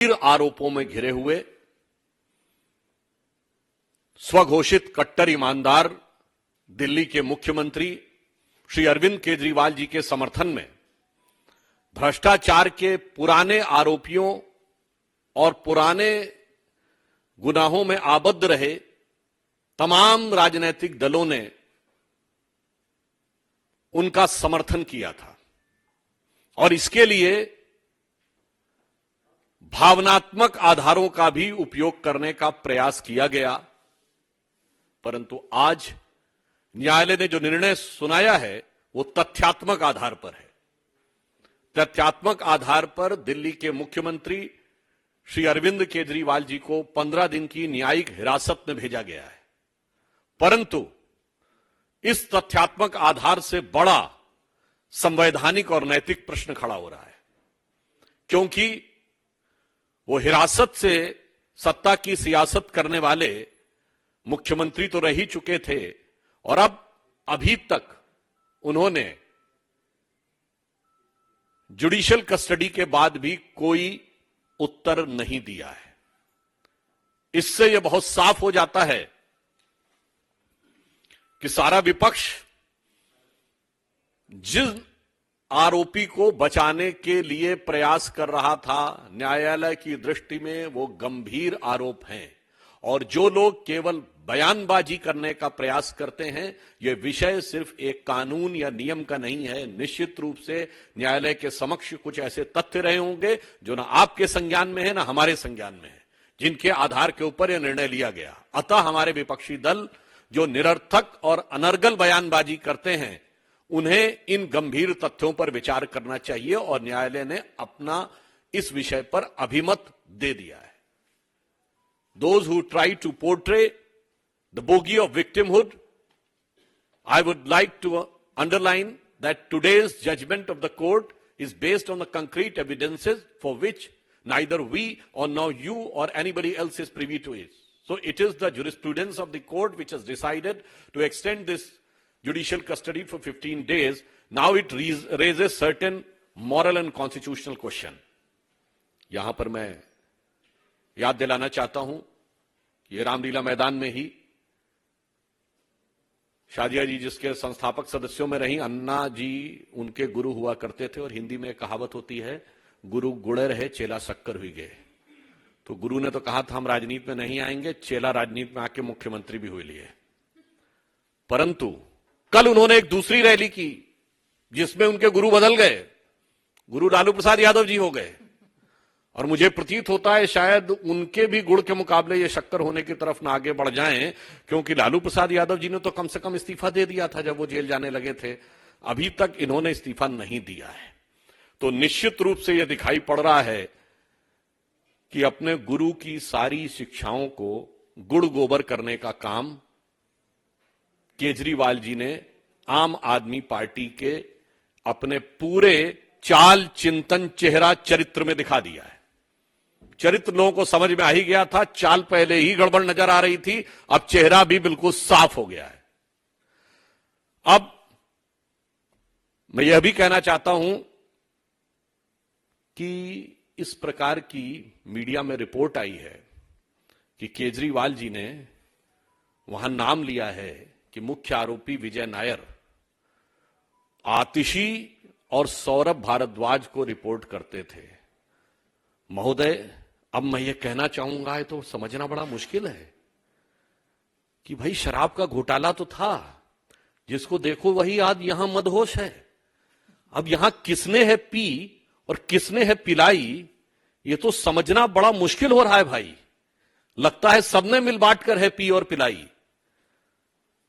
आरोपों में घिरे हुए स्वघोषित कट्टर ईमानदार दिल्ली के मुख्यमंत्री श्री अरविंद केजरीवाल जी के समर्थन में भ्रष्टाचार के पुराने आरोपियों और पुराने गुनाहों में आबद्ध रहे तमाम राजनीतिक दलों ने उनका समर्थन किया था और इसके लिए भावनात्मक आधारों का भी उपयोग करने का प्रयास किया गया। परंतु आज न्यायालय ने जो निर्णय सुनाया है वो तथ्यात्मक आधार पर है। तथ्यात्मक आधार पर दिल्ली के मुख्यमंत्री श्री अरविंद केजरीवाल जी को 15 दिन की न्यायिक हिरासत में भेजा गया है। परंतु इस तथ्यात्मक आधार से बड़ा संवैधानिक और नैतिक प्रश्न खड़ा हो रहा है, क्योंकि वो हिरासत से सत्ता की सियासत करने वाले मुख्यमंत्री तो रह ही चुके थे और अब अभी तक उन्होंने जुडिशियल कस्टडी के बाद भी कोई उत्तर नहीं दिया है। इससे यह बहुत साफ हो जाता है कि सारा विपक्ष जिस आरोपी को बचाने के लिए प्रयास कर रहा था, न्यायालय की दृष्टि में वो गंभीर आरोप हैं और जो लोग केवल बयानबाजी करने का प्रयास करते हैं, यह विषय सिर्फ एक कानून या नियम का नहीं है। निश्चित रूप से न्यायालय के समक्ष कुछ ऐसे तथ्य रहे होंगे जो ना आपके संज्ञान में है ना हमारे संज्ञान में है, जिनके आधार के ऊपर यह निर्णय लिया गया। अतः हमारे विपक्षी दल जो निरर्थक और अनर्गल बयानबाजी करते हैं, उन्हें इन गंभीर तथ्यों पर विचार करना चाहिए और न्यायालय ने अपना इस विषय पर अभिमत दे दिया है। Those who try to portray the bogey of victimhood, I would like to underline that today's judgment of the court is based on the concrete evidences for which neither we or now you or anybody else is privy to it. So it is the jurisprudence of the court which has decided to extend this judicial custody for 15 days. Now it raises certain moral and constitutional question. यहां पर मैं याद दिलाना चाहता हूं कि ये रामलीला मैदान में ही शादिया जी जिसके संस्थापक सदस्यों में रही, अन्ना जी उनके गुरु हुआ करते थे और हिंदी में कहावत होती है, गुरु गुड़े रहे चेला शक्कर हुई गए। तो गुरु ने तो कहा था हम राजनीति में नहीं आएंगे, चेला राजनीति में आके मुख्यमंत्री भी हुए लिए। परंतु कल उन्होंने एक दूसरी रैली की जिसमें उनके गुरु बदल गए, गुरु लालू प्रसाद यादव जी हो गए और मुझे प्रतीत होता है शायद उनके भी गुड़ के मुकाबले ये शक्कर होने की तरफ ना आगे बढ़ जाएं, क्योंकि लालू प्रसाद यादव जी ने तो कम से कम इस्तीफा दे दिया था जब वो जेल जाने लगे थे। अभी तक इन्होंने इस्तीफा नहीं दिया है। तो निश्चित रूप से यह दिखाई पड़ रहा है कि अपने गुरु की सारी शिक्षाओं को गुड़ गोबर करने का काम केजरीवाल जी ने आम आदमी पार्टी के अपने पूरे चाल चिंतन चेहरा चरित्र में दिखा दिया है। चरित्र लोगों को समझ में आ ही गया था, चाल पहले ही गड़बड़ नजर आ रही थी, अब चेहरा भी बिल्कुल साफ हो गया है। अब मैं यह भी कहना चाहता हूं कि इस प्रकार की मीडिया में रिपोर्ट आई है कि केजरीवाल जी ने वहां नाम लिया है कि मुख्य आरोपी विजय नायर आतिशी और सौरभ भारद्वाज को रिपोर्ट करते थे। महोदय, अब मैं ये कहना चाहूंगा, ये तो समझना बड़ा मुश्किल है कि भाई शराब का घोटाला तो था, जिसको देखो वही आज यहां मदहोश है। अब यहां किसने है पी और किसने है पिलाई, ये तो समझना बड़ा मुश्किल हो रहा है भाई। लगता है सबने मिल बांट कर है पी और पिलाई।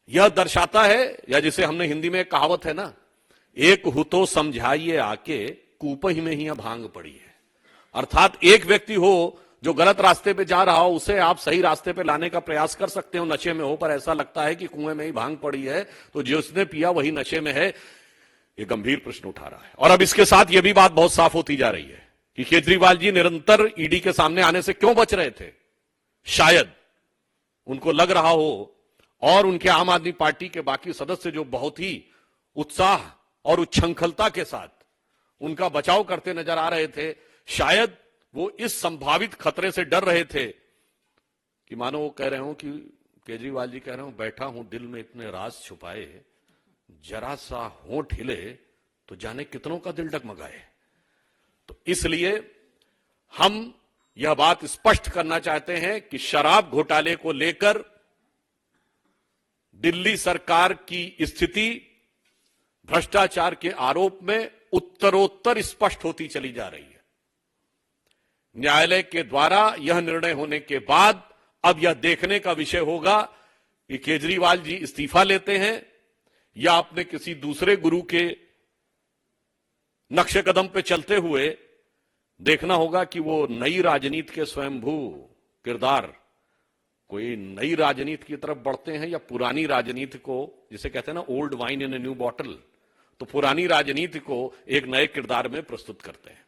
यह दर्शाता है, या जिसे हमने हिंदी में कहावत है ना, एक हु तो समझाइए आके कूप ही में ही भांग पड़ी है। अर्थात एक व्यक्ति हो जो गलत रास्ते पे जा रहा हो, उसे आप सही रास्ते पे लाने का प्रयास कर सकते हो, नशे में हो, पर ऐसा लगता है कि कुएं में ही भांग पड़ी है, तो जिसने पिया वही नशे में है। यह गंभीर प्रश्न उठा रहा है। और अब इसके साथ यह भी बात बहुत साफ होती जा रही है कि केजरीवाल जी निरंतर ईडी के सामने आने से क्यों बच रहे थे। शायद उनको लग रहा हो और उनके आम आदमी पार्टी के बाकी सदस्य जो बहुत ही उत्साह और उच्छृंखलता के साथ उनका बचाव करते नजर आ रहे थे, शायद वो इस संभावित खतरे से डर रहे थे कि मानो वो कह रहे हो कि केजरीवाल जी कह रहे हो बैठा हूं दिल में इतने राज छुपाए, जरा सा होंठ हिले तो जाने कितनों का दिल डगमगाए। तो इसलिए हम यह बात स्पष्ट करना चाहते हैं कि शराब घोटाले को लेकर दिल्ली सरकार की स्थिति भ्रष्टाचार के आरोप में उत्तरोत्तर स्पष्ट होती चली जा रही है। न्यायालय के द्वारा यह निर्णय होने के बाद अब यह देखने का विषय होगा कि केजरीवाल जी इस्तीफा लेते हैं या अपने किसी दूसरे गुरु के नक्शे कदम पे चलते हुए देखना होगा कि वो नई राजनीति के स्वयंभू किरदार कोई नई राजनीति की तरफ बढ़ते हैं या पुरानी राजनीति को, जिसे कहते हैं ना old wine in a new bottle, तो पुरानी राजनीति को एक नए किरदार में प्रस्तुत करते हैं।